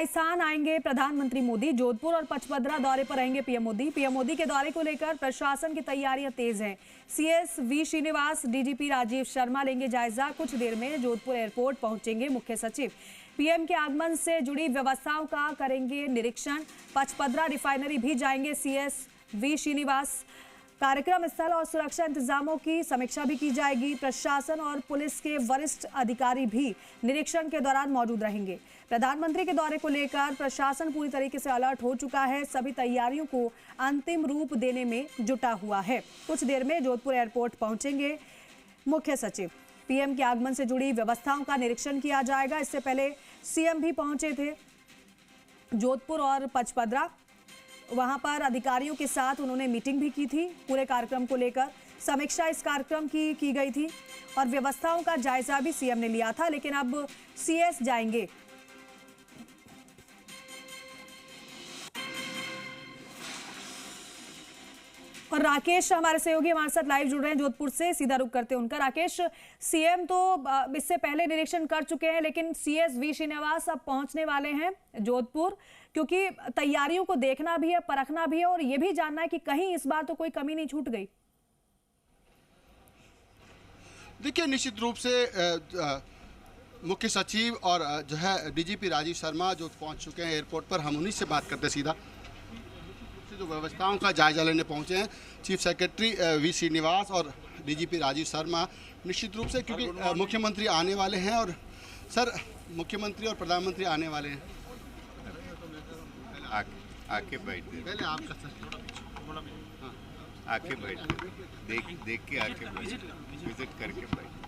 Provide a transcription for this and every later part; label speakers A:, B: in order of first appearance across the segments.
A: राजस्थान आएंगे प्रधानमंत्री मोदी। जोधपुर और पचपदरा दौरे पर रहेंगे पीएम मोदी। पीएम मोदी के दौरे को लेकर प्रशासन की तैयारियां तेज हैं। CS V Srinivas, DGP Rajeev Sharma लेंगे जायजा। कुछ देर में जोधपुर एयरपोर्ट पहुंचेंगे मुख्य सचिव। पीएम के आगमन से जुड़ी व्यवस्थाओं का करेंगे निरीक्षण। पचपदरा रिफाइनरी भी जाएंगे सीएस वी श्रीनिवास। कार्यक्रम स्थल और सुरक्षा इंतजामों की समीक्षा भी की जाएगी। प्रशासन और पुलिस के वरिष्ठ अधिकारी भी निरीक्षण के दौरान मौजूद रहेंगे। प्रधानमंत्री के दौरे को लेकर प्रशासन पूरी तरीके से अलर्ट हो चुका है। सभी तैयारियों को अंतिम रूप देने में जुटा हुआ है। कुछ देर में जोधपुर एयरपोर्ट पहुंचेंगे मुख्य सचिव। पीएम के आगमन से जुड़ी व्यवस्थाओं का निरीक्षण किया जाएगा। इससे पहले सीएम भी पहुंचे थे जोधपुर और पचपदरा। वहां पर अधिकारियों के साथ उन्होंने मीटिंग भी की थी। पूरे कार्यक्रम को लेकर समीक्षा इस कार्यक्रम की गई थी और व्यवस्थाओं का जायजा भी सीएम ने लिया था। लेकिन अब सीएस जाएंगे। और राकेश हमारे सहयोगी हमारे साथ लाइव जुड़ रहे हैं जोधपुर से। सीधा रुख करते हैं उनका। राकेश, सीएम तो इससे पहले निरीक्षण कर चुके हैं, लेकिन सीएस वी श्रीनिवास अब पहुंचने वाले हैं जोधपुर, क्योंकि तैयारियों को देखना भी है, परखना भी है और ये भी जानना है कि कहीं इस बार तो कोई कमी नहीं छूट गई।
B: देखिए, निश्चित रूप से मुख्य सचिव और जो है डीजीपी राजीव शर्मा जो पहुंच चुके हैं एयरपोर्ट पर। हम उन्हीं से बात करते सीधा। जो व्यवस्थाओं का जायजा लेने पहुंचे हैं चीफ सेक्रेटरी वी श्रीनिवास और डीजीपी राजीव शर्मा, निश्चित रूप से क्योंकि मुख्यमंत्री आने वाले हैं। और सर, मुख्यमंत्री और प्रधानमंत्री आने वाले हैं।
C: आके बैठ
B: पहले आपका सर
C: आके बैठ देख के आके विजिट करके बैठ।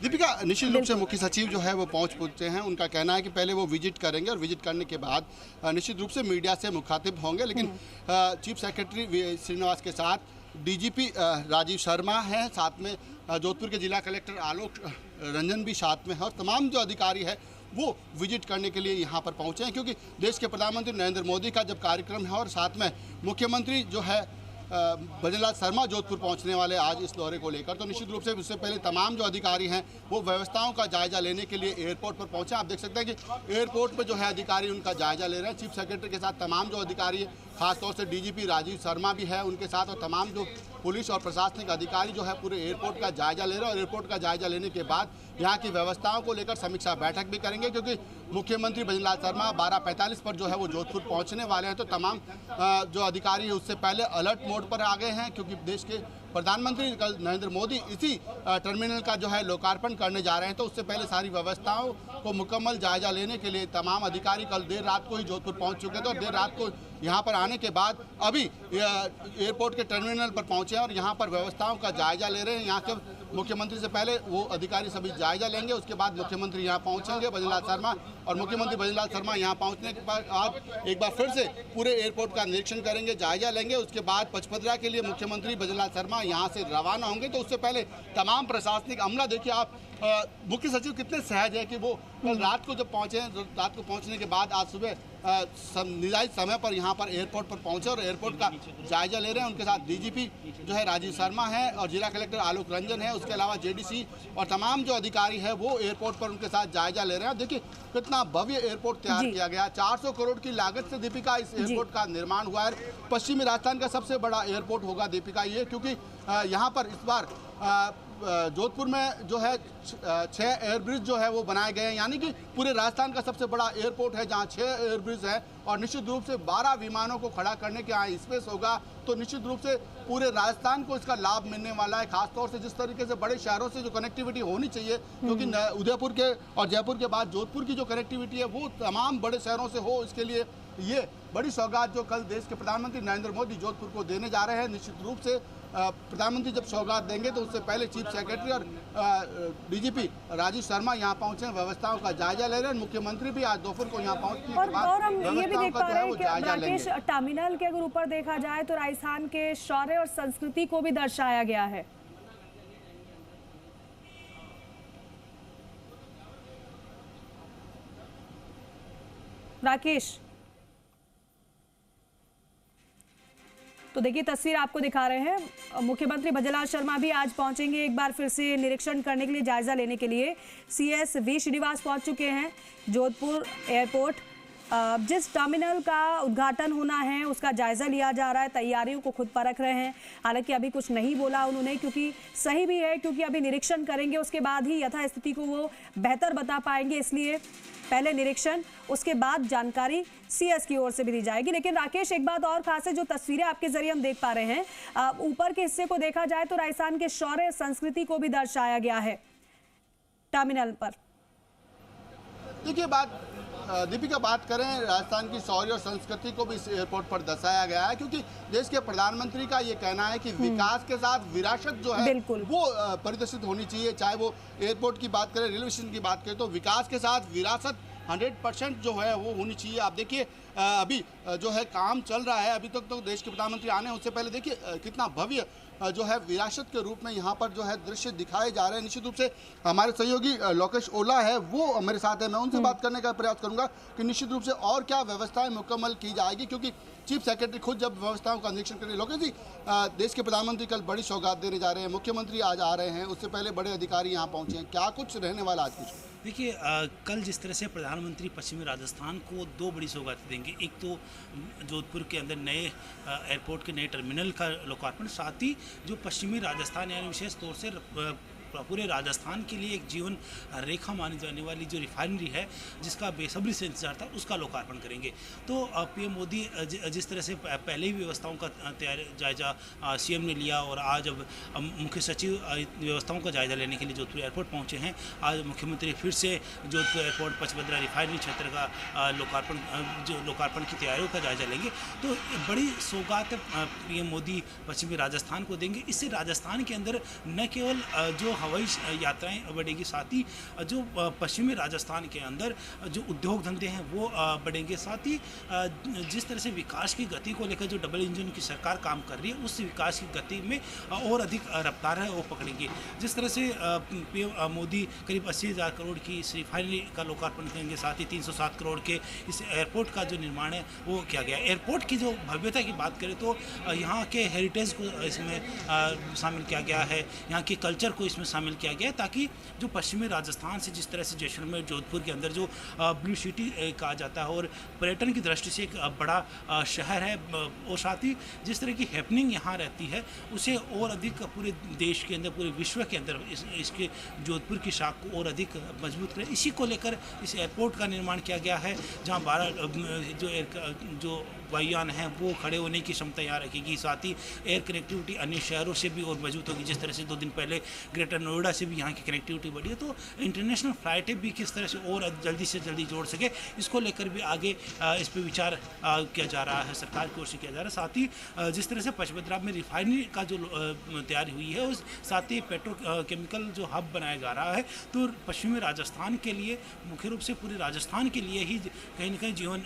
B: दीपिका, निश्चित रूप से मुख्य सचिव जो है वो पहुंचे हैं। उनका कहना है कि पहले वो विजिट करेंगे और विजिट करने के बाद निश्चित रूप से मीडिया से मुखातिब होंगे। लेकिन चीफ सेक्रेटरी श्रीनिवास के साथ डीजीपी राजीव शर्मा हैं, साथ में जोधपुर के जिला कलेक्टर आलोक रंजन भी साथ में है और तमाम जो अधिकारी है वो विजिट करने के लिए यहाँ पर पहुँचे हैं, क्योंकि देश के प्रधानमंत्री नरेंद्र मोदी का जब कार्यक्रम है और साथ में मुख्यमंत्री जो है भजनलाल शर्मा जोधपुर पहुंचने वाले आज इस दौरे को लेकर। तो निश्चित रूप से इससे पहले तमाम जो अधिकारी हैं वो व्यवस्थाओं का जायजा लेने के लिए एयरपोर्ट पर पहुंचे। आप देख सकते हैं कि एयरपोर्ट पर जो है अधिकारी उनका जायजा ले रहे हैं। चीफ सेक्रेटरी के साथ तमाम जो अधिकारी है, खासतौर से डीजीपी राजीव शर्मा भी है उनके साथ, और तमाम जो पुलिस और प्रशासनिक अधिकारी जो है पूरे एयरपोर्ट का जायजा ले रहे हैं। और एयरपोर्ट का जायजा लेने के बाद यहाँ की व्यवस्थाओं को लेकर समीक्षा बैठक भी करेंगे, क्योंकि मुख्यमंत्री भजनलाल शर्मा 12:45 पर जो है वो जोधपुर पहुँचने वाले हैं। तो तमाम जो अधिकारी है उससे पहले अलर्ट मोड पर आ गए हैं, क्योंकि देश के प्रधानमंत्री कल नरेंद्र मोदी इसी टर्मिनल का जो है लोकार्पण करने जा रहे हैं। तो उससे पहले सारी व्यवस्थाओं को मुकम्मल जायजा लेने के लिए तमाम अधिकारी कल देर रात को ही जोधपुर पहुंच चुके थे और देर रात को यहाँ पर आने के बाद अभी एयरपोर्ट के टर्मिनल पर पहुंचे हैं और यहाँ पर व्यवस्थाओं का जायजा ले रहे हैं। यहाँ के मुख्यमंत्री से पहले वो अधिकारी सभी जायजा लेंगे, उसके बाद मुख्यमंत्री यहाँ पहुँचेंगे भजनलाल शर्मा, और मुख्यमंत्री भजनलाल शर्मा यहाँ पहुँचने के बाद एक बार फिर से पूरे एयरपोर्ट का निरीक्षण करेंगे, जायजा लेंगे। उसके बाद पचपदरा के लिए मुख्यमंत्री भजनलाल शर्मा यहाँ से रवाना होंगे। तो उससे पहले तमाम प्रशासनिक अमला, देखिए आप मुख्य सचिव कितने सहज है कि वो कल रात को जब पहुँचे हैं, रात को पहुँचने के बाद आज सुबह निर्धारित समय पर यहाँ पर एयरपोर्ट पर पहुँचे और एयरपोर्ट का जायजा ले रहे हैं। उनके साथ डीजीपी जो है राजीव शर्मा है और जिला कलेक्टर आलोक रंजन है, उसके अलावा जेडीसी और तमाम जो अधिकारी है वो एयरपोर्ट पर उनके साथ जायजा ले रहे हैं। देखिए कितना भव्य एयरपोर्ट तैयार किया गया। 400 करोड़ की लागत से दीपिका इस एयरपोर्ट का निर्माण हुआ है। पश्चिमी राजस्थान का सबसे बड़ा एयरपोर्ट होगा दीपिका ये, क्योंकि यहाँ पर इस बार जोधपुर में जो है 6 एयरब्रिज जो है वो बनाए गए हैं, यानी कि पूरे राजस्थान का सबसे बड़ा एयरपोर्ट है जहां 6 एयरब्रिज है और निश्चित रूप से 12 विमानों को खड़ा करने के यहाँ स्पेस होगा। तो निश्चित रूप से पूरे राजस्थान को इसका लाभ मिलने वाला है, खासतौर से जिस तरीके से बड़े शहरों से जो कनेक्टिविटी होनी चाहिए, क्योंकि उदयपुर के और जयपुर के बाद जोधपुर की जो कनेक्टिविटी है वो तमाम बड़े शहरों से हो, इसके लिए ये बड़ी सौगात जो कल देश के प्रधानमंत्री नरेंद्र मोदी जोधपुर को देने जा रहे हैं। निश्चित रूप से प्रधानमंत्री जब सौगात देंगे तो उससे पहले चीफ सेक्रेटरी और डीजीपी राजीव शर्मा यहाँ पहुंचे, व्यवस्थाओं का जायजा ले रहे हैं। मुख्यमंत्री भी आज दोपहर को यहाँ पहुंचने के बाद
A: और हम ये भी देख पा रहे हैं कि राकेश, टर्मिनल के अगर ऊपर देखा जाए तो राजस्थान के शौर्य और संस्कृति को भी दर्शाया गया है। राकेश, तो देखिए तस्वीर आपको दिखा रहे हैं। मुख्यमंत्री भजनलाल शर्मा भी आज पहुंचेंगे एक बार फिर से निरीक्षण करने के लिए, जायजा लेने के लिए। सीएस वी श्रीनिवास पहुंच चुके हैं जोधपुर एयरपोर्ट। जिस टर्मिनल का उद्घाटन होना है उसका जायजा लिया जा रहा है, तैयारियों को खुद परख रहे हैं। हालांकि अभी कुछ नहीं बोला उन्होंने, क्योंकि सही भी है, क्योंकि अभी निरीक्षण करेंगे, उसके बाद ही यथास्थिति को वो बेहतर बता पाएंगे। इसलिए पहले निरीक्षण, उसके बाद जानकारी सीएस की ओर से भी दी जाएगी। लेकिन राकेश, एक बात और खास है, जो तस्वीरें आपके जरिए हम देख पा रहे हैं, ऊपर के हिस्से को देखा जाए तो राजस्थान के शौर्य संस्कृति को भी दर्शाया गया है टर्मिनल पर।
B: देखिए दीपिका, बात करें राजस्थान की शौर्य और संस्कृति को भी इस एयरपोर्ट पर दर्शाया गया है, क्योंकि देश के प्रधानमंत्री का ये कहना है कि विकास के साथ विरासत जो है वो परिदर्शित होनी चाहिए। चाहे वो एयरपोर्ट की बात करें, रेलवे स्टेशन की बात करें, तो विकास के साथ विरासत 100% जो है वो होनी चाहिए। आप देखिए अभी जो है काम चल रहा है, अभी तक तो देश के प्रधानमंत्री आने उससे पहले देखिए कितना भव्य जो है विरासत के रूप में यहाँ पर जो है दृश्य दिखाए जा रहे हैं। निश्चित रूप से हमारे सहयोगी लोकेश ओला है, वो मेरे साथ है, मैं उनसे बात करने का प्रयास करूंगा कि निश्चित रूप से और क्या व्यवस्थाएं मुकम्मल की जाएगी, क्योंकि चीफ सेक्रेटरी खुद जब व्यवस्थाओं का निरीक्षण करेंगे। लोकेश जी, देश के प्रधानमंत्री कल बड़ी सौगात देने जा रहे हैं, मुख्यमंत्री आज आ रहे हैं, उससे पहले बड़े अधिकारी यहाँ पहुंचे हैं, क्या कुछ रहने वाला आज कुछ?
D: देखिए, कल जिस तरह से प्रधानमंत्री पश्चिमी राजस्थान को 2 बड़ी सौगातें देंगे, एक तो जोधपुर के अंदर नए एयरपोर्ट के नए टर्मिनल का लोकार्पण, साथ ही जो पश्चिमी राजस्थान यानी विशेष तौर से पूरे राजस्थान के लिए एक जीवन रेखा मानी जाने वाली जो रिफाइनरी है, जिसका बेसब्री से इंतजार था, उसका लोकार्पण करेंगे। तो पीएम मोदी जिस तरह से पहले ही व्यवस्थाओं का जायजा सीएम ने लिया, और आज अब मुख्य सचिव व्यवस्थाओं का जायजा लेने के लिए जोधपुर एयरपोर्ट पहुंचे हैं। आज मुख्यमंत्री फिर से जोधपुर एयरपोर्ट पचपदरा रिफाइनरी क्षेत्र का लोकार्पण की तैयारियों का जायजा लेंगे। तो बड़ी सौगात पीएम मोदी पश्चिमी राजस्थान को देंगे। इससे राजस्थान के अंदर न केवल जो हवाई यात्राएं बढ़ेगी, साथ ही जो पश्चिमी राजस्थान के अंदर जो उद्योग धंधे हैं वो बढ़ेंगे, साथ ही जिस तरह से विकास की गति को लेकर जो डबल इंजन की सरकार काम कर रही है, उस विकास की गति में और अधिक रफ्तार है वो पकड़ेंगे। जिस तरह से पीएम मोदी करीब 80,000 करोड़ की इस रिफाइनरी का लोकार्पण करेंगे, साथ ही 307 करोड़ के इस एयरपोर्ट का जो निर्माण है वो किया गया। एयरपोर्ट की जो भव्यता की बात करें तो यहाँ के हेरिटेज को इसमें शामिल किया गया है, यहाँ के कल्चर को इसमें शामिल किया गया है, ताकि जो पश्चिमी राजस्थान से जिस तरह से जैसलमेर जोधपुर के अंदर जो ब्लू सिटी कहा जाता है और पर्यटन की दृष्टि से एक बड़ा शहर है, और साथ ही जिस तरह की हैपनिंग यहाँ रहती है उसे और अधिक पूरे देश के अंदर, पूरे विश्व के अंदर इसके जोधपुर की शाख को और अधिक मजबूत करें। इसी को लेकर इस एयरपोर्ट का निर्माण किया गया है, जहाँ 12 जो वायुयान हैं वो खड़े होने की क्षमता यहाँ रखेगी, साथ ही एयर कनेक्टिविटी अन्य शहरों से भी और मजबूत होगी। जिस तरह से 2 दिन पहले ग्रेटर नोएडा से भी यहाँ की कनेक्टिविटी बढ़ी है, तो इंटरनेशनल फ्लाइटें भी किस तरह से और जल्दी से जल्दी जोड़ सके, इसको लेकर भी आगे इस पर विचार किया जा रहा है, सरकार की ओर से किया जा रहा है। साथ ही जिस तरह से पचपदरा में रिफाइनरी का जो तैयारी हुई है, उस साथ ही पेट्रोकेमिकल जो हब बनाया जा रहा है, तो पश्चिमी राजस्थान के लिए, मुख्य रूप से पूरे राजस्थान के लिए ही कहीं ना कहीं जीवन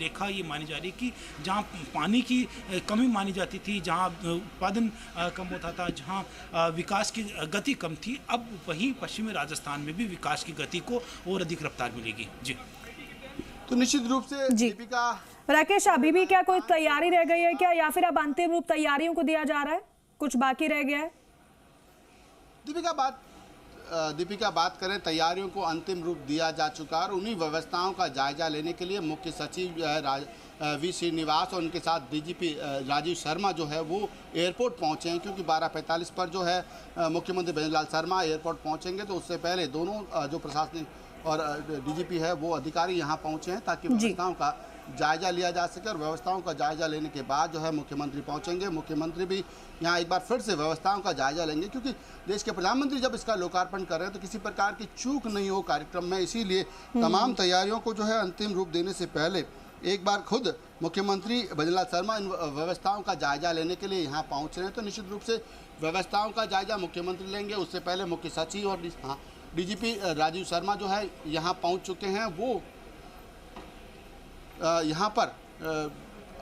D: रेखा ये मानी जा रही है कि जहाँ पानी की कमी मानी जाती थी, जहाँ उत्पादन कम होता था, जहाँ विकास की गति कम थी, अब वहीं पश्चिमी राजस्थान में भी विकास की गति को और अधिक रफ्तार मिलेगी। जी,
B: तो निश्चित रूप से दीपिका।
A: राकेश, अभी भी क्या कोई तैयारी रह गई है क्या, या फिर अब अंतिम रूप तैयारियों को दिया जा रहा है, कुछ बाकी रह गया है?
B: दीपिका, बात करें, तैयारियों को अंतिम रूप दिया जा चुका है और उन्हीं व्यवस्थाओं का जायजा लेने के लिए मुख्य सचिव वी श्रीनिवास और उनके साथ डीजीपी राजीव शर्मा जो है वो एयरपोर्ट पहुंचे हैं, क्योंकि 12:45 पर जो है मुख्यमंत्री भजनलाल शर्मा एयरपोर्ट पहुंचेंगे, तो उससे पहले दोनों जो प्रशासनिक और डीजीपी है वो अधिकारी यहाँ पहुंचे हैं ताकि व्यवस्थाओं का जायजा लिया जा सके, और व्यवस्थाओं का जायजा लेने के बाद जो है मुख्यमंत्री पहुंचेंगे। मुख्यमंत्री भी यहाँ एक बार फिर से व्यवस्थाओं का जायजा लेंगे, क्योंकि देश के प्रधानमंत्री जब इसका लोकार्पण कर रहे हैं तो किसी प्रकार की चूक नहीं हो कार्यक्रम में, इसीलिए तमाम तैयारियों को जो है अंतिम रूप देने से पहले एक बार खुद मुख्यमंत्री भजनलाल शर्मा इन व्यवस्थाओं का जायजा लेने के लिए यहाँ पहुँच रहे हैं। तो निश्चित रूप से व्यवस्थाओं का जायजा मुख्यमंत्री लेंगे, उससे पहले मुख्य सचिव और डीजीपी राजीव शर्मा जो है यहाँ पहुँच चुके हैं। वो यहाँ पर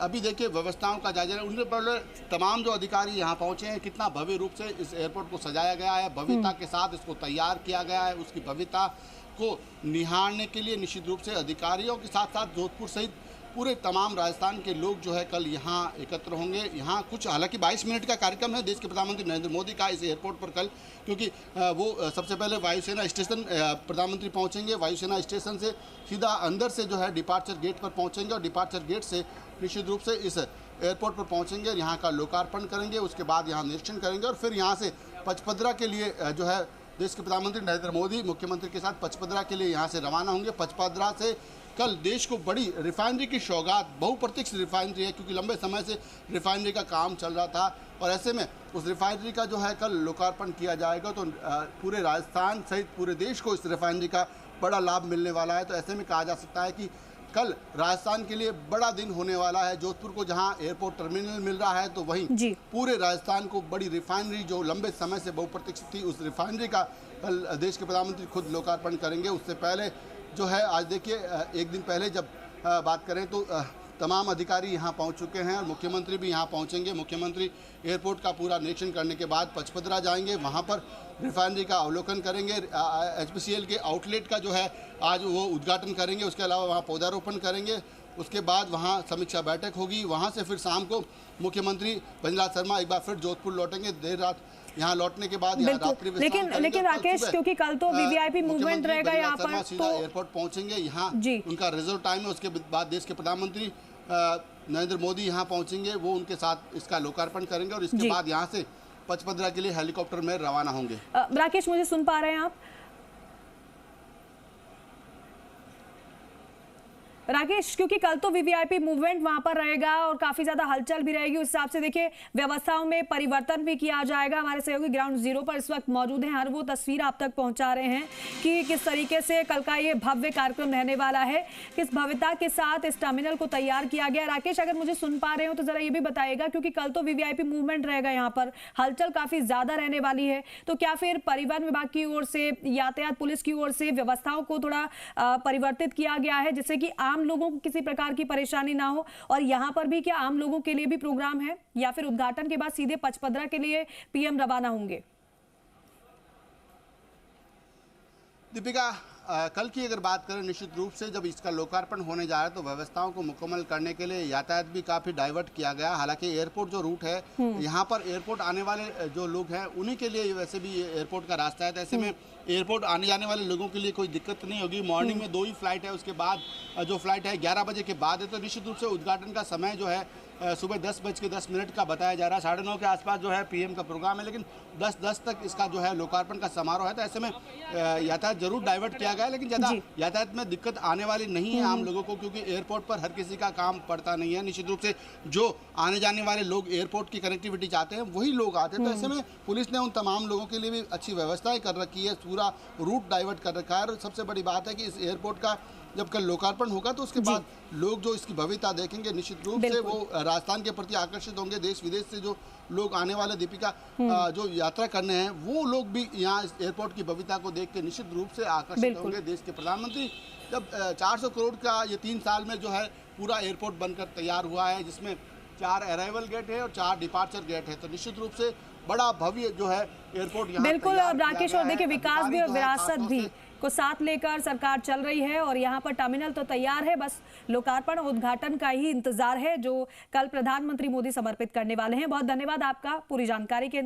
B: अभी देखिए व्यवस्थाओं का जायजा, उनके पहले तमाम जो अधिकारी यहाँ पहुँचे हैं, कितना भव्य रूप से इस एयरपोर्ट को सजाया गया है, भव्यता के साथ इसको तैयार किया गया है, उसकी भव्यता को निहारने के लिए निश्चित रूप से अधिकारियों के साथ साथ जोधपुर सहित पूरे तमाम राजस्थान के लोग जो है कल यहाँ एकत्र होंगे। यहाँ कुछ हालांकि 22 मिनट का कार्यक्रम है देश के प्रधानमंत्री नरेंद्र मोदी का इस एयरपोर्ट पर कल, क्योंकि वो सबसे पहले वायुसेना स्टेशन प्रधानमंत्री पहुँचेंगे। वायुसेना स्टेशन से सीधा अंदर से जो है डिपार्चर गेट पर पहुँचेंगे और डिपार्चर गेट से निश्चित रूप से इस एयरपोर्ट पर पहुँचेंगे, यहाँ का लोकार्पण करेंगे, उसके बाद यहाँ निरीक्षण करेंगे और फिर यहाँ से पचपदरा के लिए जो है देश के प्रधानमंत्री नरेंद्र मोदी मुख्यमंत्री के साथ पचपदरा के लिए यहाँ से रवाना होंगे। पचपदरा से कल देश को बड़ी रिफाइनरी की सौगात, बहुप्रतीक्षित रिफाइनरी है, क्योंकि लंबे समय से रिफाइनरी का काम चल रहा था और ऐसे में उस रिफाइनरी का जो है कल लोकार्पण किया जाएगा। तो पूरे राजस्थान सहित पूरे देश को इस रिफाइनरी का बड़ा लाभ मिलने वाला है। तो ऐसे में कहा जा सकता है कि कल राजस्थान के लिए बड़ा दिन होने वाला है। जोधपुर को जहां एयरपोर्ट टर्मिनल मिल रहा है तो वहीं पूरे राजस्थान को बड़ी रिफाइनरी जो लंबे समय से बहुप्रतीक्षित थी, उस रिफाइनरी का कल देश के प्रधानमंत्री खुद लोकार्पण करेंगे। उससे पहले जो है आज देखिए एक दिन पहले जब बात करें तो तमाम अधिकारी यहाँ पहुँच चुके हैं और मुख्यमंत्री भी यहाँ पहुँचेंगे। मुख्यमंत्री एयरपोर्ट का पूरा निरीक्षण करने के बाद पचपदरा जाएंगे, वहाँ पर रिफाइनरी का अवलोकन करेंगे। HPCL के आउटलेट का जो है आज वो उद्घाटन करेंगे, उसके अलावा वहाँ पौधारोपण करेंगे। उसके बाद वहाँ समीक्षा बैठक होगी, वहाँ से फिर शाम को मुख्यमंत्री भंजलाल शर्मा एक बार फिर जोधपुर लौटेंगे। देर रात यहाँ लौटने के बाद यहाँ रात्रि
A: लेकिन राकेश, क्योंकि कल तो वीवीआईपी मूवमेंट रहेगा यहाँ पर,
B: तो एयरपोर्ट पहुँचेंगे, यहाँ उनका रिजर्व टाइम है। उसके बाद देश के प्रधानमंत्री नरेंद्र मोदी यहाँ पहुँचेंगे, वो उनके साथ इसका लोकार्पण करेंगे और इसके बाद यहाँ से पचपदरा के लिए हेलीकॉप्टर में रवाना होंगे।
A: राकेश, मुझे सुन पा रहे हैं आप? राकेश, क्योंकि कल तो वीवीआईपी मूवमेंट वहां पर रहेगा और काफी ज्यादा हलचल भी रहेगी, उस हिसाब से देखिए व्यवस्थाओं में परिवर्तन भी किया जाएगा। हमारे सहयोगी ग्राउंड जीरो पर इस वक्त मौजूद हैं, हर वो तस्वीर आप तक पहुंचा रहे हैं कि किस तरीके से कल का ये भव्य कार्यक्रम रहने वाला है, किस भव्यता के साथ इस टर्मिनल को तैयार किया गया। राकेश, अगर मुझे सुन पा रहे हो तो जरा ये भी बताइएगा, क्योंकि कल तो वीवीआईपी मूवमेंट रहेगा, यहाँ पर हलचल काफी ज्यादा रहने वाली है, तो क्या फिर परिवहन विभाग की ओर से, यातायात पुलिस की ओर से व्यवस्थाओं को थोड़ा परिवर्तित किया गया है जिससे कि आम लोगों को किसी प्रकार की परेशानी ना हो? और यहाँ पर भी क्या आम लोगों के लिए भी प्रोग्राम है या फिर उद्घाटन के बाद सीधे पचपदरा के लिए पीएम रवाना होंगे?
B: दीपिका, कल की अगर बात करें, निश्चित रूप से जब इसका लोकार्पण होने जा रहा है तो व्यवस्थाओं को मुकम्मल करने के लिए यातायात भी काफ़ी डाइवर्ट किया गया। हालांकि एयरपोर्ट जो रूट है, यहाँ पर एयरपोर्ट आने वाले जो लोग हैं उन्हीं के लिए वैसे भी एयरपोर्ट का रास्ता है, तो ऐसे में एयरपोर्ट आने जाने वाले लोगों के लिए कोई दिक्कत नहीं होगी। मॉर्निंग में 2 ही फ्लाइट है, उसके बाद जो फ्लाइट है 11 बजे के बाद है। तो निश्चित रूप से उद्घाटन का समय जो है सुबह 10:10 का बताया जा रहा है। 9:30 के आसपास जो है पीएम का प्रोग्राम है, लेकिन 10:10 तक इसका जो है लोकार्पण का समारोह है। तो ऐसे में यातायात जरूर डाइवर्ट किया गया है, लेकिन ज़्यादा यातायात में दिक्कत आने वाली नहीं है आम लोगों को, क्योंकि एयरपोर्ट पर हर किसी का काम पड़ता नहीं है। निश्चित रूप से जो आने जाने वाले लोग एयरपोर्ट की कनेक्टिविटी चाहते हैं वही लोग आते हैं। तो ऐसे में पुलिस ने उन तमाम लोगों के लिए भी अच्छी व्यवस्थाएं कर रखी है, पूरा रूट डाइवर्ट कर रखा है। और सबसे बड़ी बात है कि इस एयरपोर्ट का जब कल लोकार्पण होगा तो उसके बाद लोग जो इसकी भव्यता देखेंगे, निश्चित रूप से वो राजस्थान के प्रति आकर्षित होंगे। देश विदेश से जो लोग आने वाले, दीपिका, जो यात्रा करने हैं, वो लोग भी यहाँ इस एयरपोर्ट की भव्यता को देख के निश्चित रूप से आकर्षित होंगे। देश के प्रधानमंत्री जब 400 करोड़ का ये 3 साल में जो है पूरा एयरपोर्ट बनकर तैयार हुआ है, जिसमें 4 अराइवल गेट है और 4 डिपार्चर गेट है, तो निश्चित रूप से बड़ा भव्य जो है एयरपोर्ट यहाँ
A: बिल्कुल। और राकेश, और देखिए विकास भी और विरासत भी को साथ लेकर सरकार चल रही है और यहाँ पर टर्मिनल तो तैयार है, बस लोकार्पण उद्घाटन का ही इंतजार है जो कल प्रधानमंत्री मोदी समर्पित करने वाले हैं। बहुत धन्यवाद आपका पूरी जानकारी के